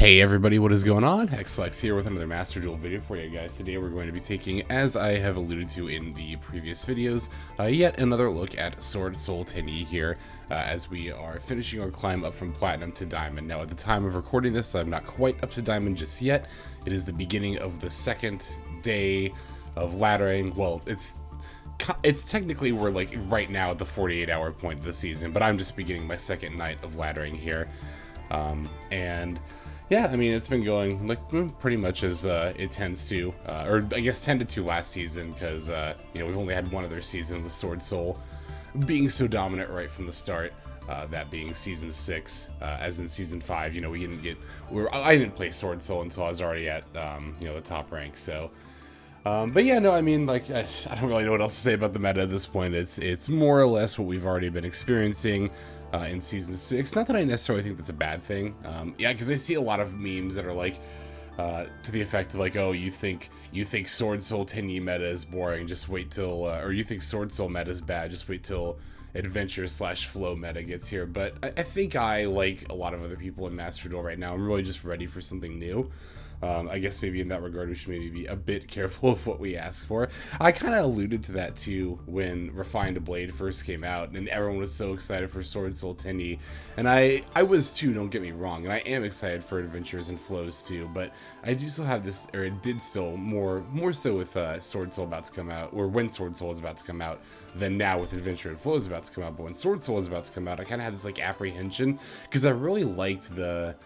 Hey everybody, what is going on? Xlex here with another Master Duel video for you guys. Today we're going to be taking, as I have alluded to in the previous videos, yet another look at Swordsoul Tenyi here, as we are finishing our climb up from Platinum to Diamond. Now at the time of recording this, I'm not quite up to Diamond just yet. It is the beginning of the second day of laddering. Well, it's technically, we're like right now at the 48-hour point of the season, but I'm just beginning my second night of laddering here. And yeah, I mean, it's been going like pretty much as it tends to, or I guess tended to last season, because you know, we've only had one other season with Swordsoul being so dominant right from the start. That being season 6, as in season 5, you know, we didn't get, I didn't play Swordsoul until I was already at you know, the top rank. So, but yeah, no, I mean, like I don't really know what else to say about the meta at this point. It's more or less what we've already been experiencing in season 6. Not that I necessarily think that's a bad thing. Yeah, because I see a lot of memes that are like to the effect of like, oh, you think Swordsoul Tenyi meta is boring, just wait till, or you think Swordsoul meta is bad, just wait till adventure/flow meta gets here. But I think I, like a lot of other people in Master Duel right now, I'm really just ready for something new. I guess maybe in that regard we should maybe be a bit careful of what we ask for. I kind of alluded to that too when Refined Blade first came out, and everyone was so excited for Swordsoul Tenyi, and I was too, don't get me wrong, and I am excited for Adventures and Flows too, but I do still have this, or it did still, more so with Swordsoul about to come out, or when Swordsoul is about to come out, than now with Adventure and Flows about to come out. But when Swordsoul is about to come out, I kind of had this like apprehension, because I really liked the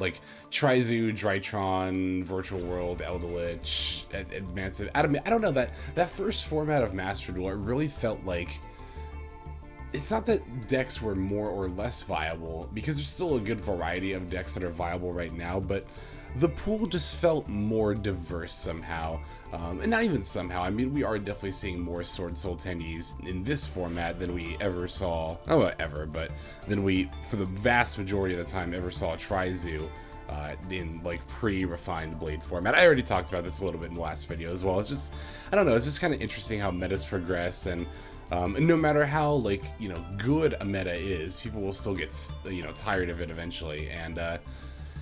like Trizu, Drytron, Virtual World, Eldelich, Advanced. I don't know, that first format of Master Duel, it really felt like, it's not that decks were more or less viable, because there's still a good variety of decks that are viable right now, but the pool just felt more diverse somehow. And not even somehow, I mean, we are definitely seeing more Swordsoul Tenyis in this format than we ever saw, than we, for the vast majority of the time, ever saw Trizu in like pre-refined Blade format. I already talked about this a little bit in the last video as well. It's just, I don't know, it's just kind of interesting how metas progress, and no matter how, like, you know, good a meta is, people will still get, you know, tired of it eventually. And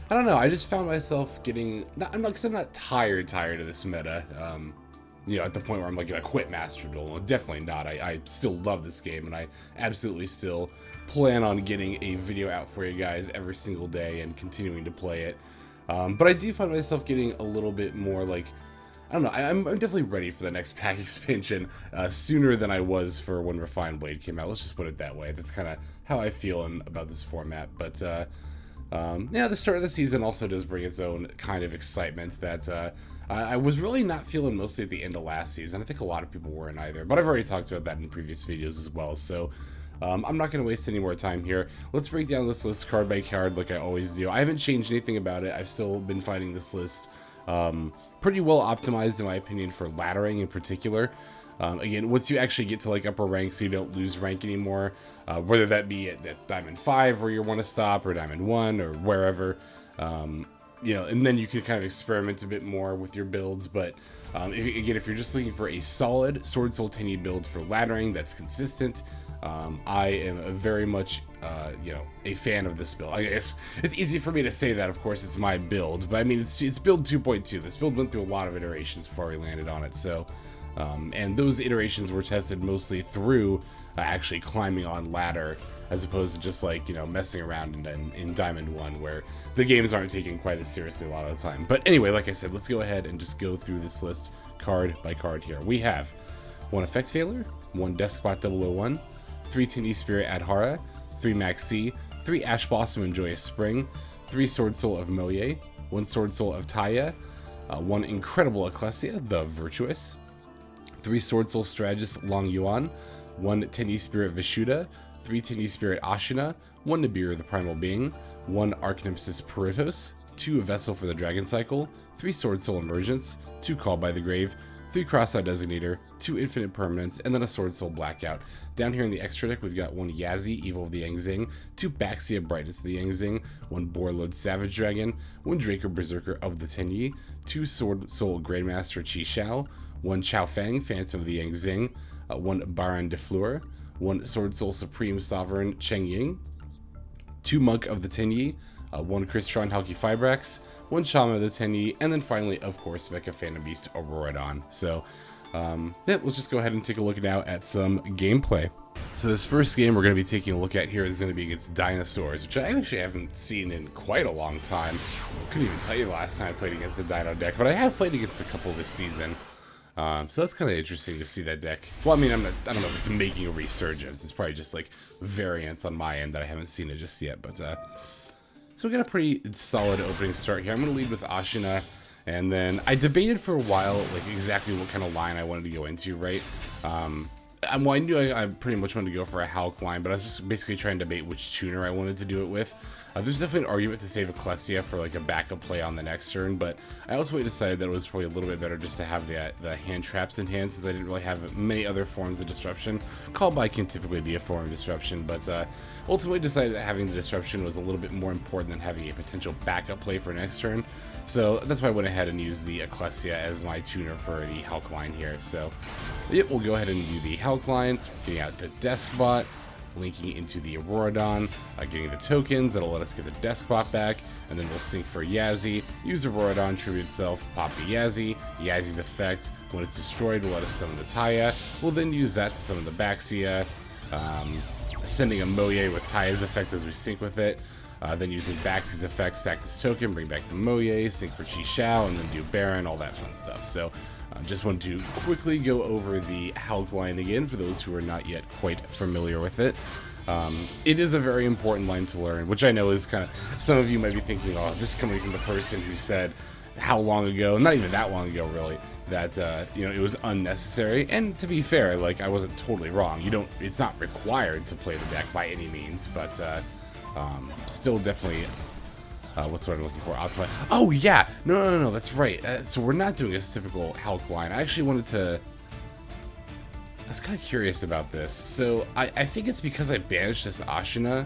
I don't know, I just found myself getting, I'm not tired of this meta, you know, at the point where I'm like gonna quit Master Duel. No, definitely not. I still love this game, and I absolutely still plan on getting a video out for you guys every single day and continuing to play it. But I do find myself getting a little bit more like, I don't know, I'm definitely ready for the next pack expansion sooner than I was for when Refined Blade came out. Let's just put it that way. That's kind of how I feel about this format. But yeah, the start of the season also does bring its own kind of excitement that I was really not feeling mostly at the end of last season. I think a lot of people weren't either, but I've already talked about that in previous videos as well, so I'm not going to waste any more time here. Let's break down this list card by card like I always do. I haven't changed anything about it. I've still been finding this list pretty well optimized, in my opinion, for laddering in particular. Again, once you actually get to like upper rank, so you don't lose rank anymore, whether that be at Diamond 5 where you want to stop, or Diamond 1, or wherever, you know, and then you can kind of experiment a bit more with your builds. But if you're just looking for a solid Swordsoul Tenyi build for laddering that's consistent, I am very much, you know, a fan of this build. I guess it's easy for me to say that, of course, it's my build, but I mean, it's build 2.2. This build went through a lot of iterations before we landed on it, so and those iterations were tested mostly through actually climbing on ladder, as opposed to just like, you know, messing around in Diamond 1, where the games aren't taken quite as seriously a lot of the time. But anyway, like I said, let's go ahead and just go through this list card by card here. We have 1 Effect Failure, 1 Deskbot 001, 3 Tenyi Spirit Adhara, 3 Maxx, 3 Ash Blossom and Joyous Spring, 3 Swordsoul of Mo Ye, 1 Swordsoul of Taia, 1 Incredible Ecclesia, the Virtuous, 3 Swordsoul Strategist Longyuan, 1 Tenyi Spirit Vishuda, 3 Tenyi Spirit Ashuna, 1 Nibiru the Primal Being, 1 Archnemesis Protos, 2 Vessel for the Dragon Cycle, 3 Swordsoul Emergence, 2 Call by the Grave, 3 Crossout Exterminator, 2 Infinite Impermanence, and then a Swordsoul Blackout. Down here in the extra deck, we've got 1 Yazi, Evil of the Zing, 2 Baxia, Brightness of the Zing, 1 Borreload, Savage Dragon, 1 Draco, Berserker of the Tenyi, 2 Swordsoul Grandmaster Chi Shao, 1 Chao Fang, Phantom of the Zing, 1 Baronne de Fluer, 1 Swordsoul Supreme Sovereign Cheng Ying, 2 Monk of the Tenyi, 1 Crystron Halqifibrax, 1 Shaman of the Tenyi, and then finally, of course, Mecha Phantom Beast Auroradon. So, yeah, let's just go ahead and take a look now at some gameplay. So this first game we're going to be taking a look at here is going to be against Dinosaurs, which I actually haven't seen in quite a long time. I couldn't even tell you the last time I played against the Dino deck, but I have played against a couple this season. So that's kind of interesting to see that deck. Well, I mean, I don't know if it's making a resurgence. It's probably just like variants on my end that I haven't seen it just yet. But so we got a pretty solid opening start here. I'm going to lead with Ashuna. And then I debated for a while, like, exactly what kind of line I wanted to go into, right? Well, I knew I pretty much wanted to go for a Halq line, but I was just basically trying to debate which tuner I wanted to do it with. There's definitely an argument to save Ecclesia for, like, a backup play on the next turn, but I ultimately decided that it was probably a little bit better just to have the hand traps in hand, since I didn't really have many other forms of disruption. Call by can typically be a form of disruption, but ultimately decided that having the disruption was a little bit more important than having a potential backup play for next turn. So that's why I went ahead and used the Ecclesia as my tuner for the Halq line here. So, yep, we'll go ahead and do the Halq line, getting out the Deskbot, linking into the Auroradon, getting the tokens that'll let us get the Deskbot back, and then we'll sync for Yazi, use Auroradon, tribute itself, pop the Yazi, Yazi's effect, when it's destroyed, will let us summon the Taia. We'll then use that to summon the Baxia, sending a Mo Ye with Taia's effect as we sync with it. Then using Baxia's effect, sack this token, bring back the Mo Ye, sync for Chi Shao, and then do Baronne, all that fun stuff. So, just wanted to quickly go over the Halq line again for those who are not yet quite familiar with it. It is a very important line to learn, which I know is kind of, some of you might be thinking, oh, this is coming from the person who said how long ago, not even that long ago really, that, you know, it was unnecessary. And to be fair, like, I wasn't totally wrong. It's not required to play the deck by any means, but, still definitely, what's what I'm looking for? Optimize. Oh yeah, no, that's right. So we're not doing a typical Halq line. I actually wanted to. I was kind of curious about this. So I think it's because I banished this Ashuna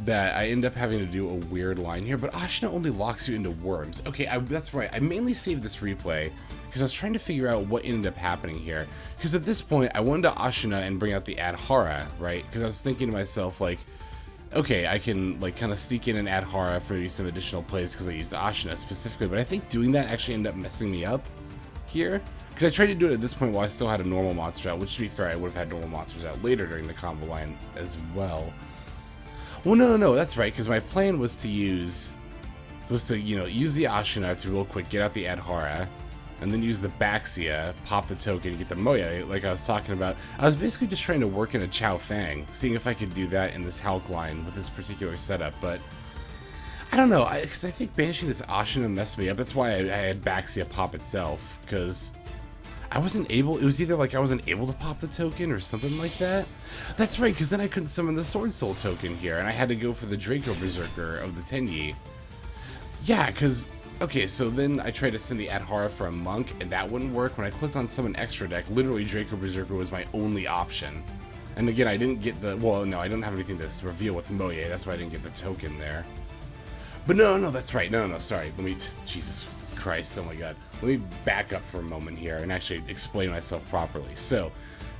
that I end up having to do a weird line here. But Ashuna only locks you into worms. Okay, that's right. I mainly saved this replay because I was trying to figure out what ended up happening here. Because at this point, I wanted to Ashuna and bring out the Adhara, right? Because I was thinking to myself, like, okay, I can, like, kind of sneak in an Adhara for maybe some additional plays because I used Ashuna specifically. But I think doing that actually ended up messing me up here. Because I tried to do it at this point while I still had a normal monster out, which, to be fair, I would have had normal monsters out later during the combo line as well. Well, no, that's right, because my plan was to use the Ashuna to real quick get out the Adhara, and then use the Baxia, pop the token, get the Mo Ye, like I was talking about. I was basically just trying to work in a Chao Fang, seeing if I could do that in this Halq line with this particular setup, but I don't know, because I think banishing this Ashuna messed me up. That's why I had Baxia pop itself, because I wasn't able, it was either like I wasn't able to pop the token or something like that. That's right, because then I couldn't summon the Swordsoul token here, and I had to go for the Draco Berserker of the Tenyi. Yeah, because, okay, so then I tried to send the Adhara for a monk, and that wouldn't work. When I clicked on summon extra deck, literally Draco Berserker was my only option. And again, I didn't get the, well, no, I don't have anything to reveal with Mo Ye, that's why I didn't get the token there. But no, that's right, no, sorry, let me, Jesus Christ, oh my god. Let me back up for a moment here and actually explain myself properly. So,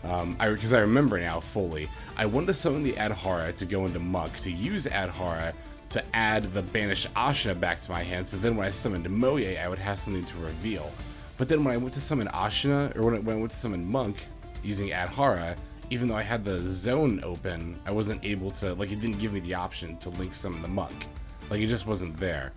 because I remember now fully, I wanted to summon the Adhara to go into Monk, to use Adhara to add the banished Ashuna back to my hand, so then when I summoned Mo Ye, I would have something to reveal. But then when I went to summon Ashuna, or when I went to summon Monk using Adhara, even though I had the zone open, I wasn't able to, like, it didn't give me the option to link summon the Monk. Like, it just wasn't there.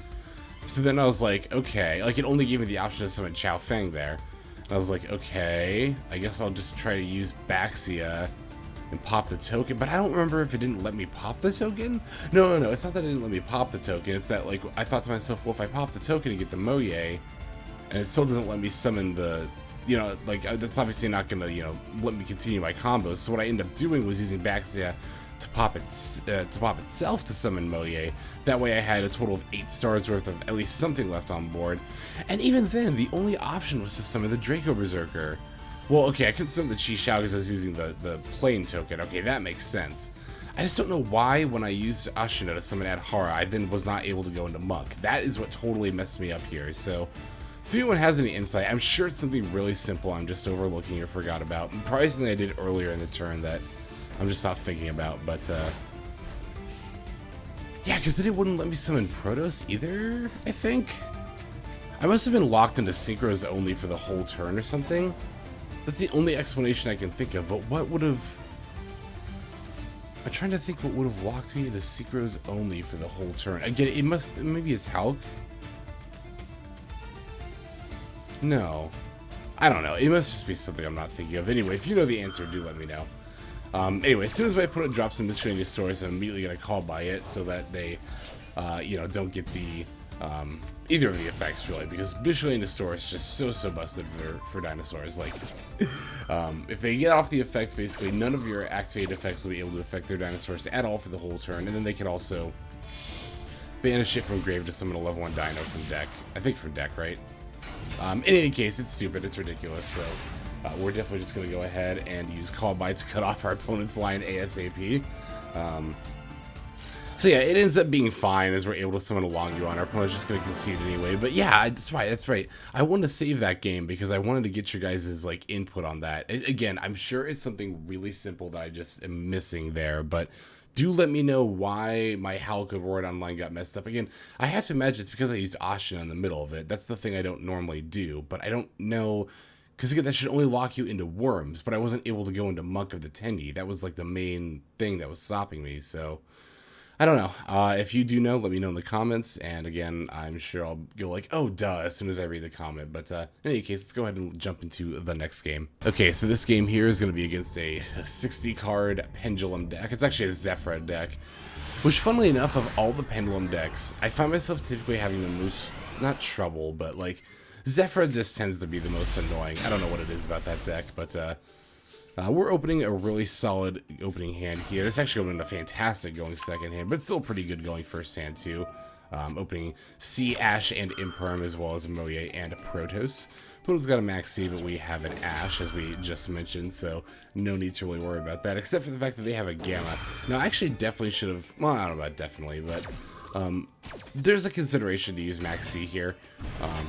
So then I was like, okay, like, it only gave me the option to summon Chao Fang there. And I was like, okay, I guess I'll just try to use Baxia and pop the token, but I don't remember if it didn't let me pop the token. No, it's not that it didn't let me pop the token, it's that, like, I thought to myself, well, if I pop the token and get the Mo Ye, and it still doesn't let me summon the, you know, like, that's obviously not gonna, you know, let me continue my combos. So what I ended up doing was using Baxia to pop itself to summon Mo Ye. That way I had a total of 8 stars worth of at least something left on board. And even then, the only option was to summon the Draco Berserker. Well, okay, I couldn't summon the Chi Shao because I was using the plain token. Okay, that makes sense. I just don't know why when I used Ashuna to summon Adhara, I then was not able to go into Monk. That is what totally messed me up here. So, if anyone has any insight, I'm sure it's something really simple I'm just overlooking or forgot about. Probably something I did earlier in the turn that I'm just not thinking about, but Yeah, because then it wouldn't let me summon Protos either, I think. I must have been locked into synchros only for the whole turn or something. That's the only explanation I can think of, but what would have... I'm trying to think what would have locked me into synchros only for the whole turn. Again, it must... Maybe it's Halq? No. I don't know. It must just be something I'm not thinking of. Anyway, if you know the answer, do let me know. Anyway, as soon as my opponent drops a miscellaneous source, I'm immediately going to call by it so that they, you know, don't get the... either of the effects, really, because miscellaneous source is just so busted for dinosaurs. Like, if they get off the effects, basically none of your activated effects will be able to affect their dinosaurs at all for the whole turn, and then they can also banish it from grave to summon a level 1 dino from deck. I think from deck, right? In any case, it's stupid, it's ridiculous, so we're definitely just going to go ahead and use Call By to cut off our opponent's line ASAP. So yeah, it ends up being fine as we're able to summon a Longyuan. Our opponent's just going to concede anyway. But yeah, that's right. I wanted to save that game because I wanted to get your guys' like input on that. Again, I'm sure it's something really simple that I just am missing there, but do let me know why my Halq Aurora line got messed up. Again, I have to imagine it's because I used Ashuna in the middle of it. That's the thing I don't normally do, but I don't know, because again, that should only lock you into worms, but I wasn't able to go into Monk of the Tenyi. That was like the main thing that was stopping me, so... I don't know. If you do know, let me know in the comments. And again, I'm sure I'll go like, oh, duh, as soon as I read the comment. But in any case, let's go ahead and jump into the next game. Okay, so this game here is going to be against a 60-card Pendulum deck. It's actually a Zephyr deck, which, funnily enough, of all the Pendulum decks, I find myself typically having the most, not trouble, but like, Zephyr just tends to be the most annoying. I don't know what it is about that deck, but we're opening a really solid opening hand here. This actually opened a fantastic going second hand, but still pretty good going first hand too. Opening C, Ash, and Imperm, as well as Mo Ye and Protos. Opponent's got a Maxx, but we have an Ash, as we just mentioned, so no need to really worry about that, except for the fact that they have a Gamma. Now, I actually definitely should have, well, I don't know about definitely, but there's a consideration to use Maxx here.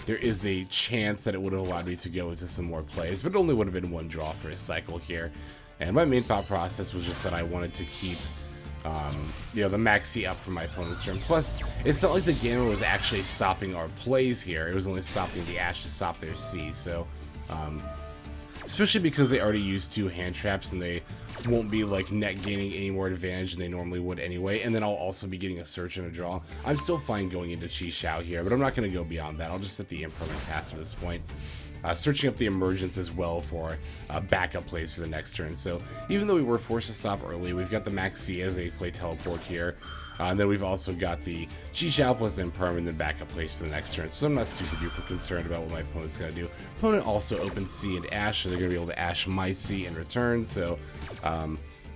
There is a chance that it would have allowed me to go into some more plays, but it only would have been one draw for a cycle here. And my main thought process was just that I wanted to keep, you know, the Maxx up for my opponent's turn. Plus, it's not like the Gamma was actually stopping our plays here. It was only stopping the Ash to stop their C. So, especially because they already used 2 hand traps and they won't be like net gaining any more advantage than they normally would anyway, and then I'll also be getting a search and a draw. I'm still fine going into Chi Shao here, but I'm not going to go beyond that. I'll just set the Impermanent pass at this point. Searching up the Emergence as well for backup plays for the next turn. So even though we were forced to stop early, we've got the Maxx as a play teleport here. And then we've also got the Chi Shao plus Imperm and then backup plays for the next turn. So I'm not super duper concerned about what my opponent's going to do. Opponent also opens C and Ash, so they're going to be able to Ash my C in return. So,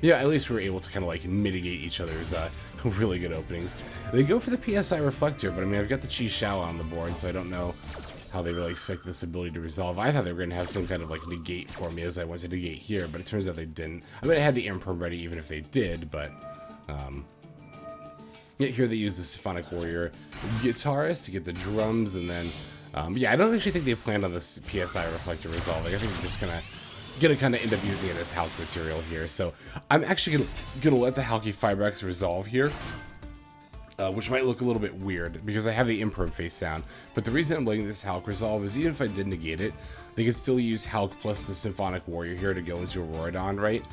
yeah, at least we were able to kind of like mitigate each other's really good openings. They go for the PSI Reflector, but I mean, I've got the Chi Shao on the board, so I don't know how they really expect this ability to resolve. I thought they were going to have some kind of like negate for me as I went to negate here, but it turns out they didn't. I mean, I had the Imperm ready even if they did, but yeah, here they use the Symphonic Warrior Guitarist to get the drums, and then yeah, I don't actually think they planned on this PSI Reflector resolving. I think they're just gonna kind of end up using it as Halq material here. So I'm actually gonna let the Halqifibrax resolve here, which might look a little bit weird because I have the Imperm face down. But the reason I'm letting this Halq resolve is even if I did negate it, they could still use Halq plus the Symphonic Warrior here to go into Auroradon, right?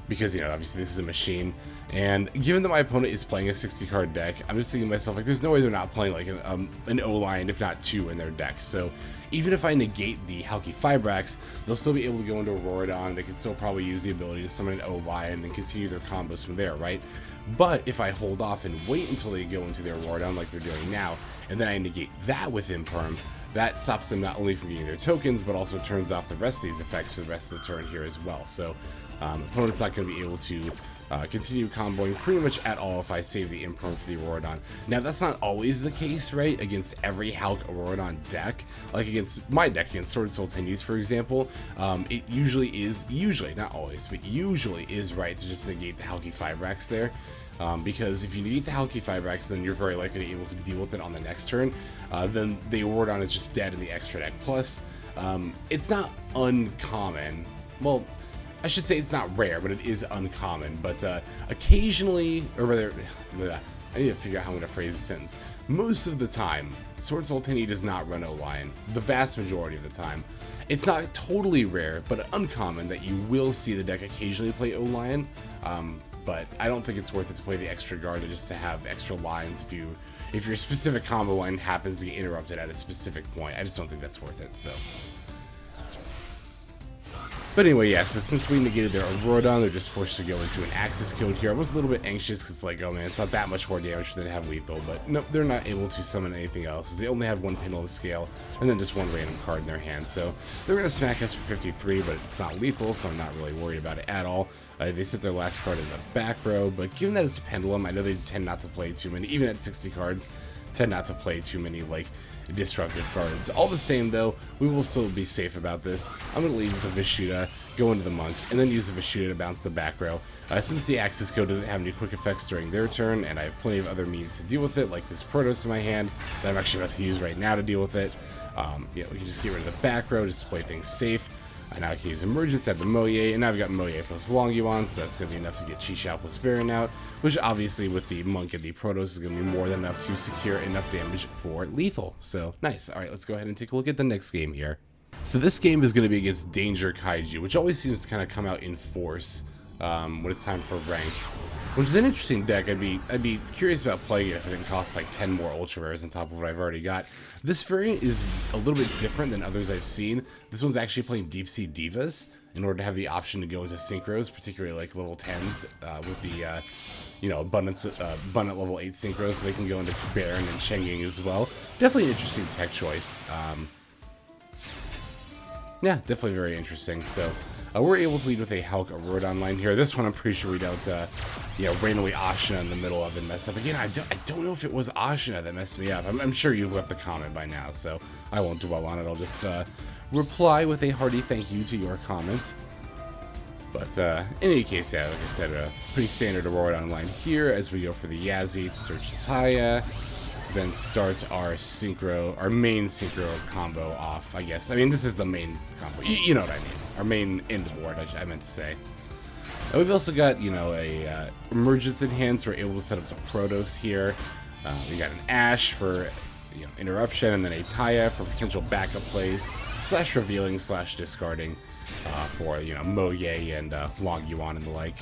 Because, you know, obviously this is a machine, and given that my opponent is playing a 60-card deck, I'm just thinking to myself, like, there's no way they're not playing, like, an O-line, if not 2, in their deck. So even if I negate the Halqifibrax, they'll still be able to go into Auroradon. They can still probably use the ability to summon an O-line and continue their combos from there, right? But if I hold off and wait until they go into their Auroradon like they're doing now, and then I negate that with Imperm, that stops them not only from getting their tokens, but also turns off the rest of these effects for the rest of the turn here as well. So opponent's not going to be able to continue comboing pretty much at all if I save the Imperm for the Auroradon. Now, that's not always the case, right, against every Halq Auroradon deck. Like against my deck, against Swordsoul Tenyis, for example, it usually, not always, but usually is right to just negate the Halqifibrax there. Because if you negate the Halqifibrax, then you're very likely to be able to deal with it on the next turn. Then the Auroradon is just dead in the extra deck. Plus, it's not uncommon. Well, I should say it's not rare, but it is uncommon. But occasionally, or rather, I need to figure out how I'm going to phrase the sentence. Most of the time, Swordsoul Tenyi does not run O-Lion. The vast majority of the time. It's not totally rare, but uncommon that you will see the deck occasionally play O-Lion. But I don't think it's worth it to play the extra guard just to have extra lines if your specific combo line happens to get interrupted at a specific point. I just don't think that's worth it, so. But anyway, yeah, so since we negated their Auroradon, they're just forced to go into an Axis code here. I was a little bit anxious because, like, oh man, it's not that much more damage than they have lethal, but nope, they're not able to summon anything else, as they only have one Pendulum Scale and then just one random card in their hand. So they're going to smack us for 53, but it's not lethal, so I'm not really worried about it at all. They set their last card as a back row, but given that it's Pendulum, I know they tend not to play too many, even at 60 cards, tend not to play too many, like, disruptive cards. All the same, though, we will still be safe about this. I'm going to leave with the Vishuda, go into the Monk, and then use the Vishuda to bounce the back row. Since the Axis code doesn't have any quick effects during their turn, and I have plenty of other means to deal with it, like this Protos in my hand that I'm actually about to use right now to deal with it, yeah, we can just get rid of the back row just to play things safe. Now I can use Emergence at the Mo Ye, and now I've got Mo Ye plus Longyuan, so that's going to be enough to get Chi plus Baronne out, which obviously with the Monk and the Protos is going to be more than enough to secure enough damage for lethal. So, nice. Alright, let's go ahead and take a look at the next game here. So this game is going to be against Danger Kaiju, which always seems to kind of come out in force when it's time for ranked, which is an interesting deck. I'd be curious about playing it if it didn't cost like 10 more ultra rares on top of what I've already got. This variant is a little bit different than others I've seen. This one's actually playing Deep Sea Divas in order to have the option to go into synchros, particularly like level 10s with the you know, abundant level 8 synchros, so they can go into Baron and Chenging as well. Definitely an interesting tech choice. Yeah, definitely very interesting. So we're able to lead with a Hulk Auroradon line here. This one I'm pretty sure we don't, you know, randomly Ashuna in the middle of and mess up. Again, I don't know if it was Ashuna that messed me up. I'm sure you've left the comment by now, so I won't dwell on it. I'll just reply with a hearty thank you to your comment. But in any case, yeah, like I said, a pretty standard Auroradon line here as we go for the Yazi to search Taia, to then start our main synchro combo off, I guess. I mean, this is the main combo. You know what I mean. Our main end board, I meant to say. And we've also got, you know, a Emergence in hand, so we're able to set up the Protos here. We got an Ash for, you know, interruption, and then a Taia for potential backup plays, / revealing / discarding for, you know, Mo Ye and Longyuan and the like.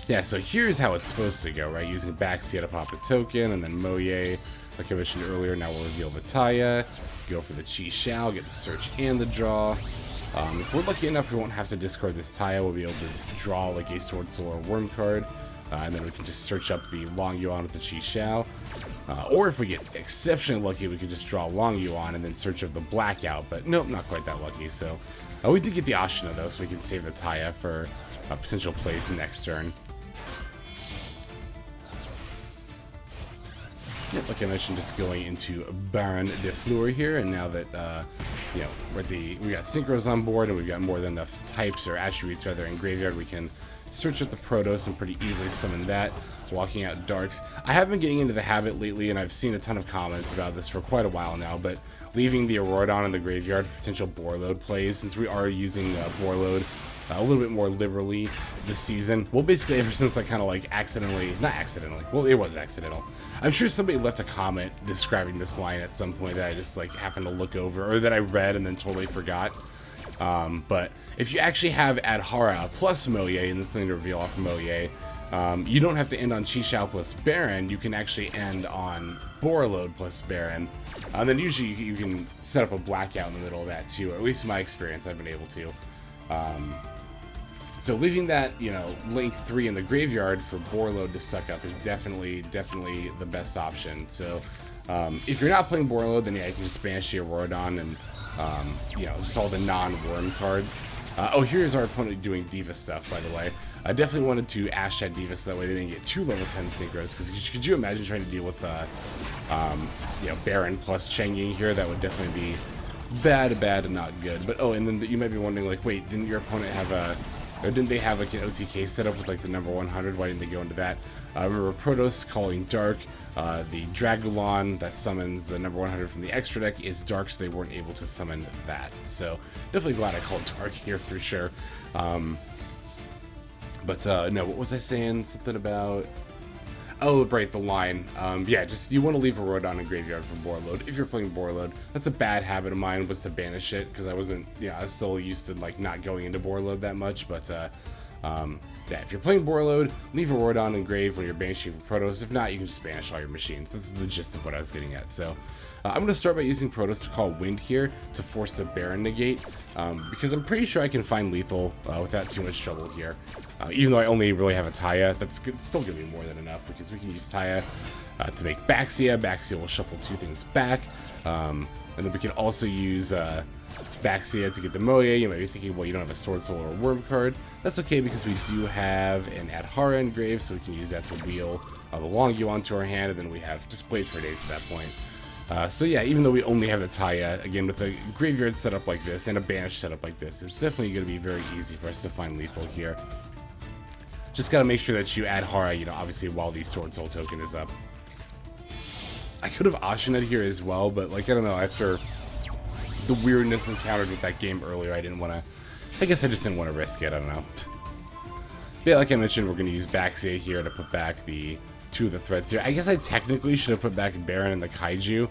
Yeah, so here's how it's supposed to go, right? Using Baxia to pop a token, and then Mo Ye, like I mentioned earlier, now we'll reveal the Taia, go for the Chi, get the search and the draw. If we're lucky enough, we won't have to discard this Taia. We'll be able to draw like a Swordsoul or Worm card, and then we can just search up the Longyuan with the Chi. Or if we get exceptionally lucky, we could just draw Longyuan and then search up the Blackout, but nope, not quite that lucky. So we did get the Ashuna though, so we can save the Taia for potential plays next turn. Yep, like I mentioned, just going into Baronne de Fluer here, and now that you know, we got synchros on board and we've got more than enough types or attributes rather in graveyard, we can search up the Protos and pretty easily summon that, walking out Darks. I have been getting into the habit lately, and I've seen a ton of comments about this for quite a while now, but leaving the Auroradon in the graveyard for potential Borreload plays, since we are using Borreload a little bit more liberally this season. Well, basically ever since I kind of like not accidentally, well, it was accidental. I'm sure somebody left a comment describing this line at some point that I just like happened to look over, or that I read and then totally forgot. But if you actually have Adhara plus Mo Ye, and this thing to reveal off Mo Ye, you don't have to end on Chi plus Baron. You can actually end on Borreload plus Baron. And then usually you can set up a Blackout in the middle of that too, or at least in my experience I've been able to. So leaving that, you know, link 3 in the graveyard for Borreload to suck up is definitely the best option. So if you're not playing Borreload, then yeah, you can just banish your Auroradon and you know, just all the non-worm cards. Oh, here's our opponent doing Diva stuff, by the way. I definitely wanted to Ash that Diva so that way they didn't get 2 level 10 synchros, because could you imagine trying to deal with you know, Baron plus Chenging here? That would definitely be bad and not good. But oh, and then you might be wondering, like, wait, didn't your opponent have a Or didn't they have like an OTK setup with like the number 100? Why didn't they go into that? I remember Protos calling Dark. The Dragulon that summons the number 100 from the extra deck is Dark, so they weren't able to summon that. So definitely glad I called Dark here for sure. No, what was I saying? Something about... Oh, right, the line. Yeah, just you want to leave a Rodon in graveyard for Borreload. If you're playing Borreload, that's a bad habit of mine, was to banish it, because I wasn't, I was still used to like not going into Borreload that much, but yeah, if you're playing Borreload, leave a Rodon in grave when you're banishing for Protos. If not, you can just banish all your machines. That's the gist of what I was getting at. So I'm going to start by using Protos to call Wind here to force the Baronne negate, because I'm pretty sure I can find lethal without too much trouble here. Even though I only really have a Taia, that's still going to be more than enough, because we can use Taia to make Baxia. Baxia will shuffle 2 things back, and then we can also use Baxia to get the Mo Ye. You might be thinking, well, you don't have a Swordsoul or a Worm card. That's okay, because we do have an Adhara in grave, so we can use that to wheel the Longyuan to our hand, and then we have just plays for days at that point. So yeah, even though we only have the Taia, again, with a graveyard setup like this and a banish setup like this, it's definitely going to be very easy for us to find lethal here. Just got to make sure that you add Adhara, obviously while the Swordsoul token is up. I could have Ashuna here as well, but like, I don't know, after the weirdness encountered with that game earlier, I guess I just didn't want to risk it, I don't know. But yeah, like I mentioned, we're going to use Baxia here to put back the 2 of the threats here. I guess I technically should have put back Baronne and the Kaiju,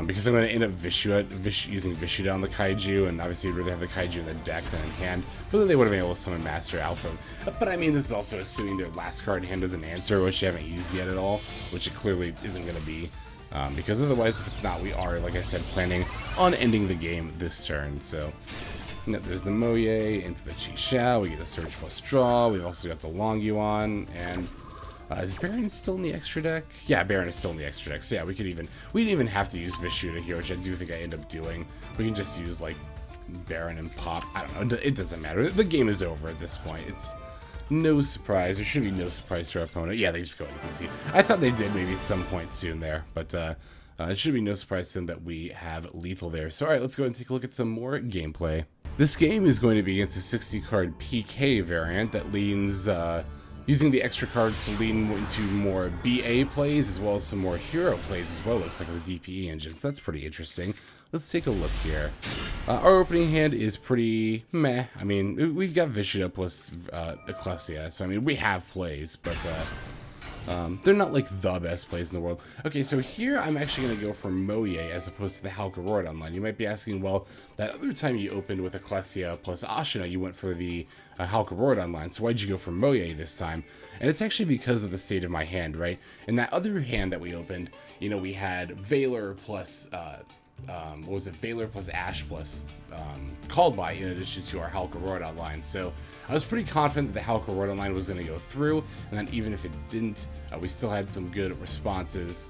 because I'm going to end up using Vishuda on the Kaiju, and obviously I'd rather have the Kaiju in the deck than in hand, but then they would have been able to summon Master Alpha. But I mean, this is also assuming their last card in hand doesn't answer, which they haven't used yet at all, which it clearly isn't going to be. Because otherwise, if it's not, we are, like I said, planning on ending the game this turn. So there's the Mo Ye into the Chi Xiao. We get the Search plus Draw. We've also got the Longyuan. And is Baronne still in the extra deck? Yeah, Baronne is still in the extra deck. So yeah, we didn't even have to use Vishuda here, which I do think I end up doing. We can just use like Baronne and pop. I don't know. It doesn't matter. The game is over at this point. It's no surprise. There should be no surprise to our opponent. Yeah, they just go ahead and concede. I thought they did maybe at some point soon there, but it should be no surprise to them that we have lethal there. So, all right, let's go ahead and take a look at some more gameplay. This game is going to be against a 60-card PK variant that leans, using the extra cards to lean into more BA plays as well as some more hero plays as well, looks like, with the DPE engine. So that's pretty interesting. Let's take a look here. Our opening hand is pretty meh. I mean, we've got Vishuda plus Ecclesia, so I mean, we have plays, but they're not like the best plays in the world. Okay, so here I'm actually going to go for Mo Ye as opposed to the Halqifibrax line. You might be asking, well, that other time you opened with Ecclesia plus Ashuna, you went for the Halqifibrax line, so why'd you go for Mo Ye this time? And it's actually because of the state of my hand, right? In that other hand that we opened, we had Valor plus... what was it? Valor plus Ash plus Called By, in addition to our Halqifibrax line. So I was pretty confident that the Halqifibrax line was going to go through, and then even if it didn't, we still had some good responses,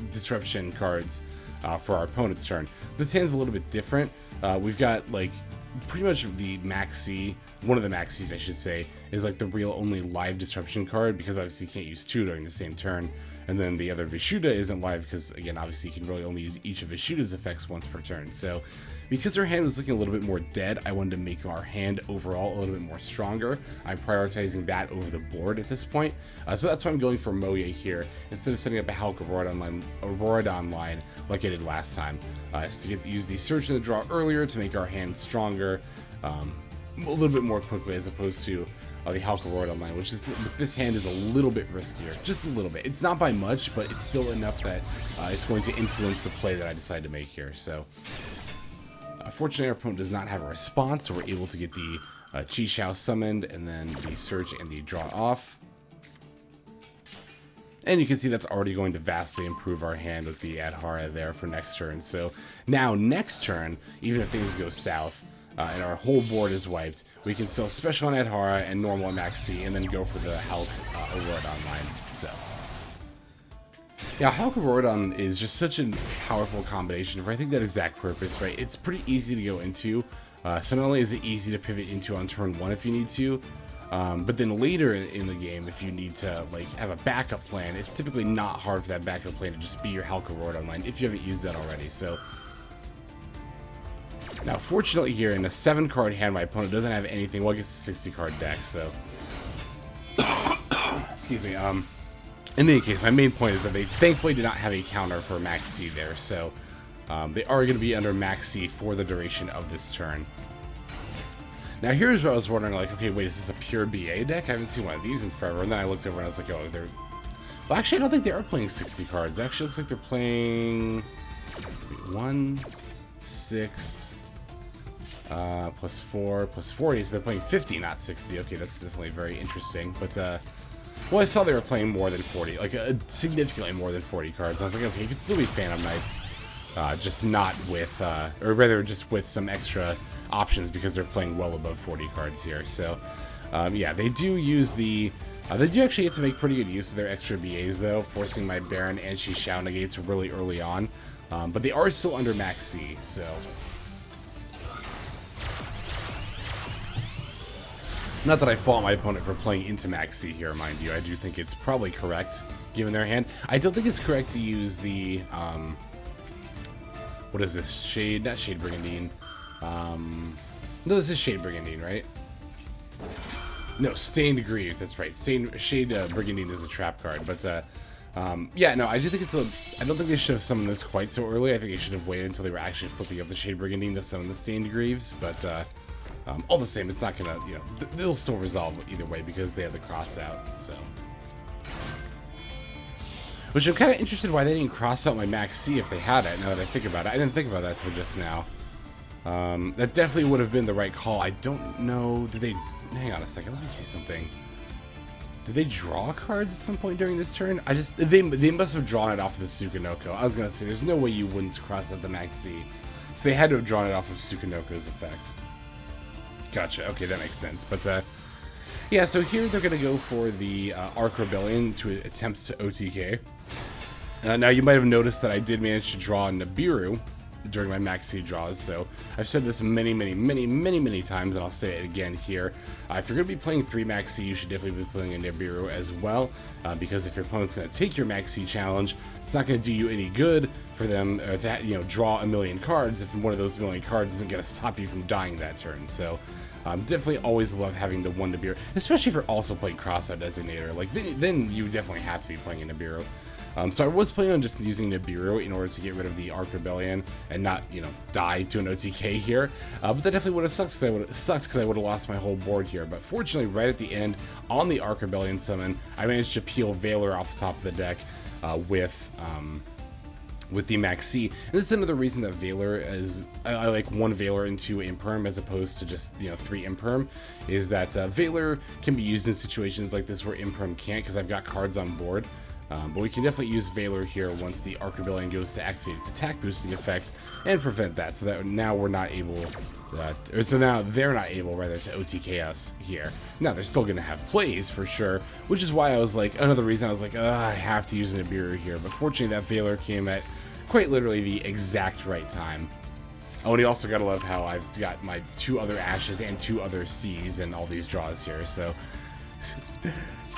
disruption cards for our opponent's turn. This hand's a little bit different. We've got like pretty much the Maxi, one of the Maxis I should say, is like the real only live disruption card, because obviously you can't use 2 during the same turn. And then the other Vishuda isn't live because, again, obviously you can really only use each of Vishuda's effects once per turn. So because our hand was looking a little bit more dead, I wanted to make our hand overall a little bit more stronger. I'm prioritizing that over the board at this point. So that's why I'm going for Mo Ye here, instead of setting up a Halqifibrax line like I did last time. Is to use the Search and the Draw earlier to make our hand stronger a little bit more quickly, as opposed to the Halqifibrax line, which is, with this hand, is a little bit riskier. Just a little bit. It's not by much, but it's still enough that it's going to influence the play that I decide to make here. So, fortunately, our opponent does not have a response, so we're able to get the Chi Xiao summoned, and then the Search and the Draw off. And you can see that's already going to vastly improve our hand with the Adhara there for next turn. So, now, next turn, even if things go south, and our whole board is wiped, we can still special on Adhara and normal on Maxx, and then go for the Halqifibrax line. So, yeah, Halqifibrax is just such a powerful combination for, I think, that exact purpose, right? It's pretty easy to go into. So not only is it easy to pivot into on turn 1 if you need to, but then later in the game, if you need to like have a backup plan, it's typically not hard for that backup plan to just be your Halqifibrax line if you haven't used that already. So Now, fortunately here, in a 7-card hand, my opponent doesn't have anything. Well, I guess a 60-card deck, so... Excuse me, in any case, my main point is that they thankfully did not have a counter for Maxx C there, so... they are going to be under Maxx C for the duration of this turn. Now, here's what I was wondering, like, okay, wait, is this a pure BA deck? I haven't seen one of these in forever, and then I looked over and I was like, oh, they're... Well, actually, I don't think they are playing 60 cards. It actually looks like they're playing... 1, 6... plus 4, plus 40, so they're playing 50, not 60. Okay, that's definitely very interesting. But, well, I saw they were playing more than 40, like, significantly more than 40 cards. I was like, okay, you could still be Phantom Knights, just not with, or rather just with some extra options because they're playing well above 40 cards here. So, yeah, they do use the, they do actually get to make pretty good use of their extra BAs, though, forcing my Baron and Shishao negates really early on. But they are still under Maxx C, so... Not that I fault my opponent for playing into Maxx C here, mind you. I do think it's probably correct, given their hand. I don't think it's correct to use the, what is this? Shade, not Shade Brigandine. No, this is Shade Brigandine, right? No, Stained Greaves, that's right. Shade Brigandine is a trap card, but, yeah, no, I do think it's a... I don't think they should have summoned this quite so early. I think they should have waited until they were actually flipping up the Shade Brigandine to summon the Stained Greaves, but, all the same, it's not gonna, you know, they'll still resolve either way because they have the cross out, so. Which I'm kind of interested why they didn't cross out my Maxx C if they had it, now that I think about it. I didn't think about that until just now. That definitely would have been the right call. I don't know, did they, hang on a second, let me see something. Did they draw cards at some point during this turn? They must have drawn it off of the Tsukunoko. I was gonna say, there's no way you wouldn't cross out the Maxx C. So they had to have drawn it off of Tsukunoko's effect. Gotcha. Okay, that makes sense. But, yeah, so here they're going to go for the Arc Rebellion to attempt to OTK. Now, you might have noticed that I did manage to draw Nibiru during my Maxx C draws, so I've said this many times, and I'll say it again here. If you're going to be playing 3 Maxx C, you should definitely be playing a Nibiru as well, because if your opponent's going to take your Maxx C challenge, it's not going to do you any good for them to, you know, draw a million cards if one of those million cards isn't going to stop you from dying that turn. So definitely always love having the one Nibiru, especially if you're also playing Crossout Designator. Like, then you definitely have to be playing a Nibiru. So I was planning on just using Nibiru in order to get rid of the Arc Rebellion and not, you know, die to an OTK here. But that definitely would have sucked because I would have lost my whole board here. But fortunately, right at the end, on the Arc Rebellion summon, I managed to peel Valor off the top of the deck with the Maxx C. And this is another reason that Valor is, I like 1 Valor and 2 Imperm as opposed to just, you know, 3 Imperm, is that Valor can be used in situations like this where Imperm can't because I've got cards on board. But we can definitely use Valor here once the Arc Rebellion goes to activate its attack boosting effect and prevent that, so that now we're not able, so now they're not able, rather, to OTK us here. Now, they're still going to have plays, for sure, which is why I was like, another reason I was like, I have to use Nibiru here, but fortunately that Valor came at quite literally the exact right time. Oh, and you also gotta love how I've got my 2 other Ashes and 2 other C's and all these draws here, so...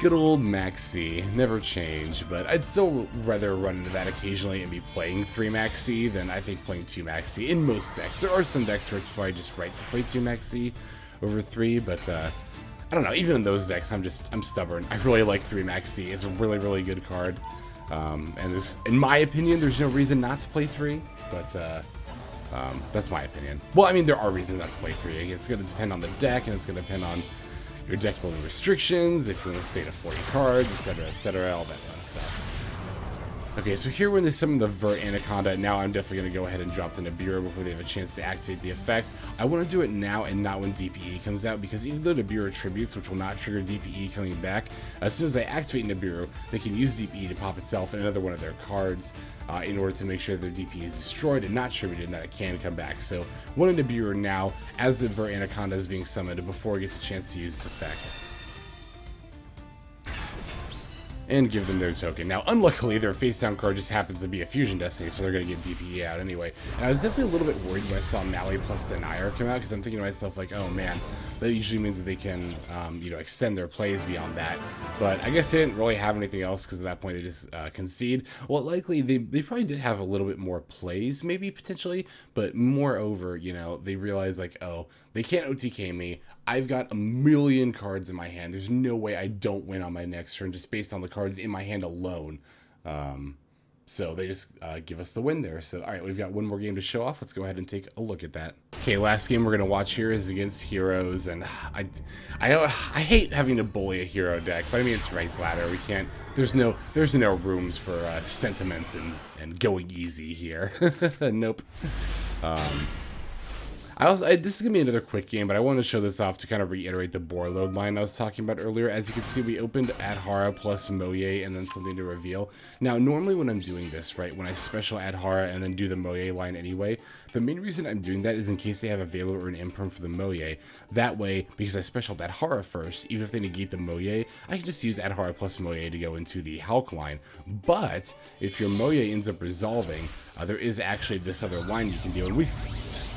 Good old Maxx C, never change, but I'd still rather run into that occasionally and be playing 3 Maxx C than I think playing 2 Maxx C in most decks. There are some decks where it's probably just right to play 2 Maxx C over 3, but I don't know, even in those decks, I'm stubborn. I really like 3 Maxx C. It's a really good card, and in my opinion, there's no reason not to play 3, but that's my opinion. Well, I mean, there are reasons not to play 3. It's going to depend on the deck, and it's going to depend on your deck building restrictions, if you want to stay to 40 cards, etc., all that fun stuff. Okay, so here when they summon the Vert Anaconda, now I'm definitely going to go ahead and drop the Nibiru before they have a chance to activate the effect. I want to do it now and not when DPE comes out, because even though Nibiru tributes, which will not trigger DPE coming back, as soon as I activate Nibiru, they can use DPE to pop itself in another one of their cards in order to make sure their DPE is destroyed and not tributed and that it can come back. So one of Nibiru now, as the Vert Anaconda is being summoned, before it gets a chance to use its effect. And give them their token. Now, unluckily, their face-down card just happens to be a Fusion Destiny, so they're going to get DPE out anyway. And I was definitely a little bit worried when I saw Mali plus Denier come out, because I'm thinking to myself, like, oh man, that usually means that they can, you know, extend their plays beyond that. But I guess they didn't really have anything else because at that point they just concede. Well, likely they probably did have a little bit more plays, maybe potentially, but moreover, you know, they realized like, oh, they can't OTK me. I've got a million cards in my hand. There's no way I don't win on my next turn just based on the cards in my hand alone. So they just give us the win there. So, all right, we've got one more game to show off. Let's go ahead and take a look at that. Okay, last game we're going to watch here is against heroes. And I hate having to bully a hero deck, but I mean, it's ranked ladder. We can't, there's no rooms for sentiments and going easy here. Nope. This is going to be another quick game, but I wanted to show this off to kind of reiterate the Borreload line I was talking about earlier. As you can see, we opened Adhara plus Mo Ye and then something to reveal. Now, normally when I'm doing this, right, when I special Adhara and then do the Mo Ye line anyway, the main reason I'm doing that is in case they have a Velo or an Imperm for the Mo Ye. That way, because I specialed Adhara first, even if they negate the Mo Ye, I can just use Adhara plus Mo Ye to go into the Halq line. But if your Mo Ye ends up resolving, there is actually this other line you can do, and we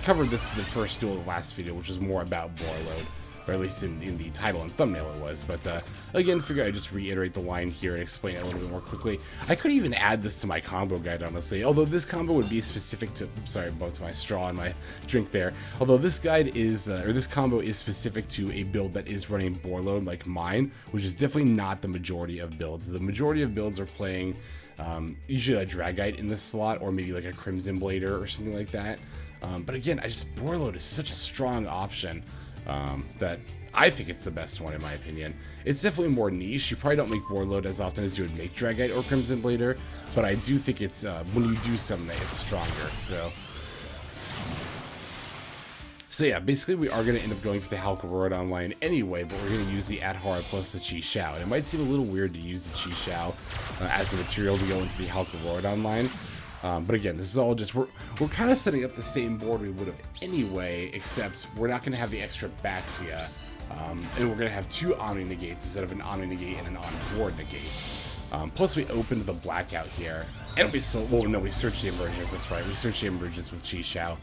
covered this in the first duel of the last video, which was more about Borreload, or at least in the title and thumbnail it was. But again, figure I'd just reiterate the line here and explain it a little bit more quickly. I could even add this to my combo guide, honestly, although this combo would be specific to, sorry, both my straw and my drink there, although this guide is, or this combo is specific to a build that is running Borreload like mine, which is definitely not the majority of builds. The majority of builds are playing usually a Dragite in this slot, or maybe like a Crimson Blader or something like that. But again, Borreload is such a strong option that I think it's the best one in my opinion. It's definitely more niche. You probably don't make Borreload as often as you would make Dragite or Crimson Blader, but I do think it's, when you do something, it's stronger, So yeah, basically we are going to end up going for the Halqifibrax line anyway, but we're going to use the Adhara plus the Chi Shao. And it might seem a little weird to use the Chi Shao as the material to go into the Halqifibrax line. But again, this is all just, we're kind of setting up the same board we would have anyway, except we're not going to have the extra Baxia, and we're going to have two Omni Negates instead of an Omni Negate and an on-board Negate. Plus we opened the Blackout here, and we still, well no, we searched the Emergence, that's right, we searched the Emergence with Chi Shao.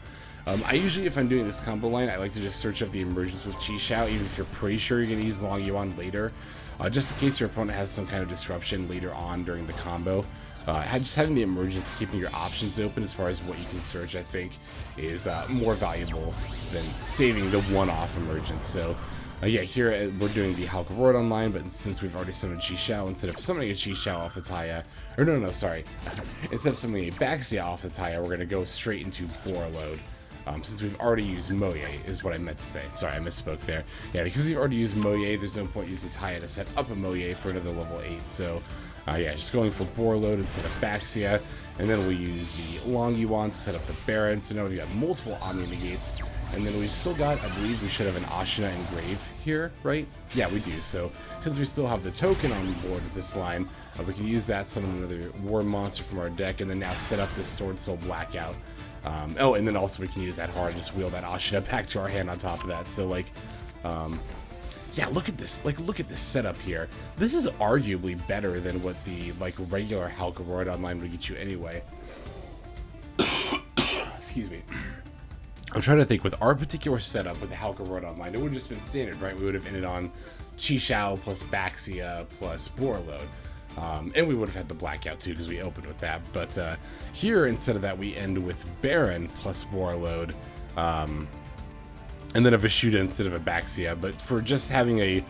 I usually, if I'm doing this combo line, I like to just search up the Emergence with Chi Shao, even if you're pretty sure you're going to use Longyuan later, just in case your opponent has some kind of disruption later on during the combo. Just having the Emergence, keeping your options open as far as what you can search, I think, is more valuable than saving the one-off Emergence. So, yeah, here we're doing the Halqifibrax online, but since we've already summoned Chi Shao, instead of summoning a Chi Shao off the Taia, or no, sorry, instead of summoning a Baxia off the Taia, we're going to go straight into Borreload. Since we've already used Mo Ye, is what I meant to say. Sorry, I misspoke there. Yeah, because we've already used Mo Ye, there's no point using Taia to set up a Mo Ye for another level 8. So, yeah, just going for Borreload instead of Baxia. And then we use the Longyuan to set up the Baron. So now we've got multiple Omni Negates. And then we've still got, I believe we should have an Ashuna Engrave here, right? Yeah, we do. So since we still have the token on board with this line, we can use that, summon another war monster from our deck, and then now set up this Swordsoul Blackout. Oh, and then also we can use Adhara to just wheel that Ashuna back to our hand on top of that. So, like, yeah, look at this. Like, look at this setup here. This is arguably better than what the, like, regular Halqifibrax online would get you anyway. Excuse me. I'm trying to think, with our particular setup with the Halqifibrax online, it would have just been standard, right? We would have ended on Chi Shao plus Baxia plus Borreload. And we would have had the Blackout too, because we opened with that. But here, instead of that, we end with Baron plus Borreload, and then a Vishuda instead of a Baxia. But for just having a,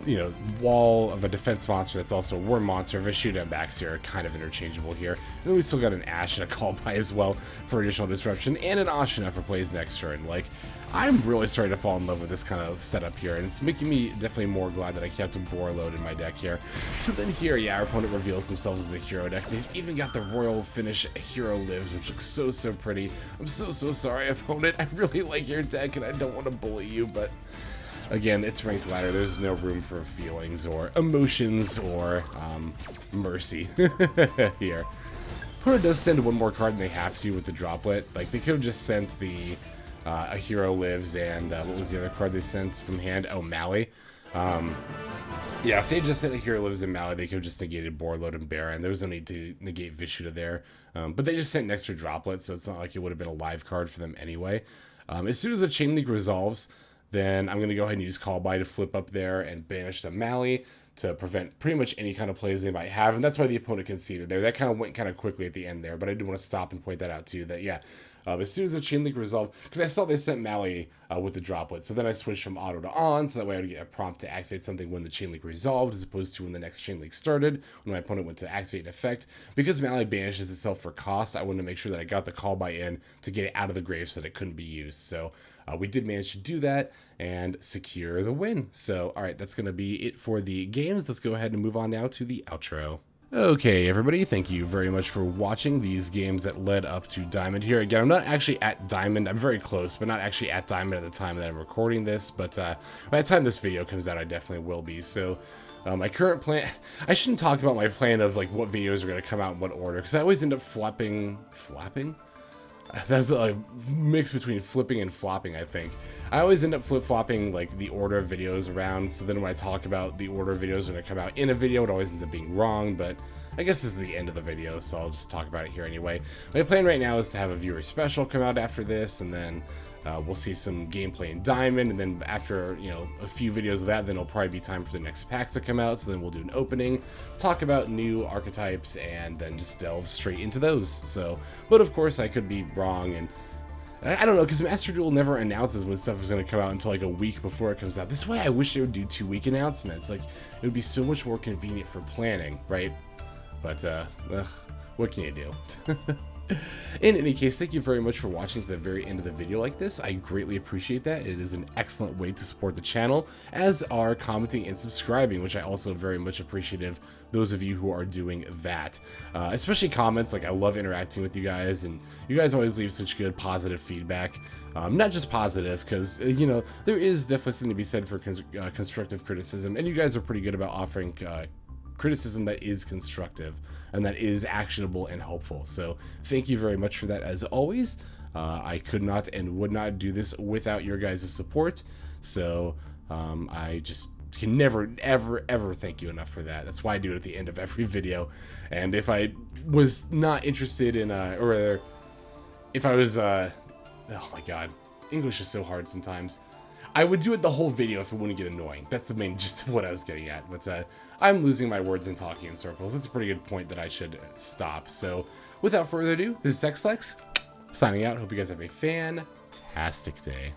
you know, wall of a defense monster that's also a war monster, Vishuda and Baxia are kind of interchangeable here. And then we still got an Ashuna called by as well for additional disruption, and an Ashuna for plays next turn. Like, I'm really starting to fall in love with this kind of setup here, and it's making me definitely more glad that I kept a Borreload in my deck here. So then here, yeah, our opponent reveals themselves as a hero deck. They've even got the Royal Finish Hero Lives, which looks so pretty. I'm so sorry, opponent. I really like your deck, and I don't want to bully you, but again, it's ranked ladder. There's no room for feelings or emotions or mercy here. Opponent does send one more card than they have to with the droplet. Like, they could have just sent the A Hero Lives and what was the other card they sent from hand? Oh, Mali. Yeah, if they just sent A Hero Lives and Mali, they could have just negated Borreload and Baron. There was no need to negate Vishuda there. But they just sent an extra droplet, so it's not like it would have been a live card for them anyway. As soon as the Chain Link resolves, then I'm going to go ahead and use Call By to flip up there and banish the Mali to prevent pretty much any kind of plays they might have. And that's why the opponent conceded there. That kind of went kind of quickly at the end there, but I do want to stop and point that out too, that yeah, as soon as the Chain Link resolved, because I saw they sent Mali with the droplet, so then I switched from auto to on, so that way I would get a prompt to activate something when the Chain Link resolved, as opposed to when the next Chain Link started, when my opponent went to activate an effect. Because Mali banishes itself for cost, I wanted to make sure that I got the Call By in to get it out of the grave so that it couldn't be used. So we did manage to do that and secure the win. So, all right, that's going to be it for the games. Let's go ahead and move on now to the outro. Okay, everybody, thank you very much for watching these games that led up to Diamond here. Again, I'm not actually at Diamond. I'm very close, but not actually at Diamond at the time that I'm recording this. But by the time this video comes out, I definitely will be. So my current plan, I shouldn't talk about my plan of like what videos are going to come out in what order, because I always end up flapping? That's a mix between flipping and flopping, I think. I always end up flip-flopping like the order of videos around, so then when I talk about the order of videos are going to come out in a video, it always ends up being wrong, but I guess this is the end of the video, so I'll just talk about it here anyway. My plan right now is to have a viewer special come out after this, and then we'll see some gameplay in Diamond, and then after, you know, a few videos of that, then it'll probably be time for the next packs to come out, so then we'll do an opening, talk about new archetypes, and then just delve straight into those. So, but of course I could be wrong, and I don't know, because Master Duel never announces when stuff is going to come out until like a week before it comes out. This way I wish they would do 2-week announcements. Like, it would be so much more convenient for planning, right? But, what can you do? In any case, thank you very much for watching to the very end of the video like this. I greatly appreciate that. It is an excellent way to support the channel, as are commenting and subscribing, which I also very much appreciative those of you who are doing that. Especially comments, like I love interacting with you guys, and you guys always leave such good positive feedback. Not just positive, because, you know, there is definitely something to be said for constructive criticism, and you guys are pretty good about offering criticism that is constructive and that is actionable and helpful. So thank you very much for that, as always. I could not and would not do this without your guys' support, so I just can never ever thank you enough for that. That's why I do it at the end of every video. And if I was not interested in or rather, if I was oh my god, English is so hard sometimes. I would do it the whole video if it wouldn't get annoying. That's the main gist of what I was getting at. But I'm losing my words and talking in circles. That's a pretty good point that I should stop. So without further ado, this is Maxx, signing out. Hope you guys have a fantastic day.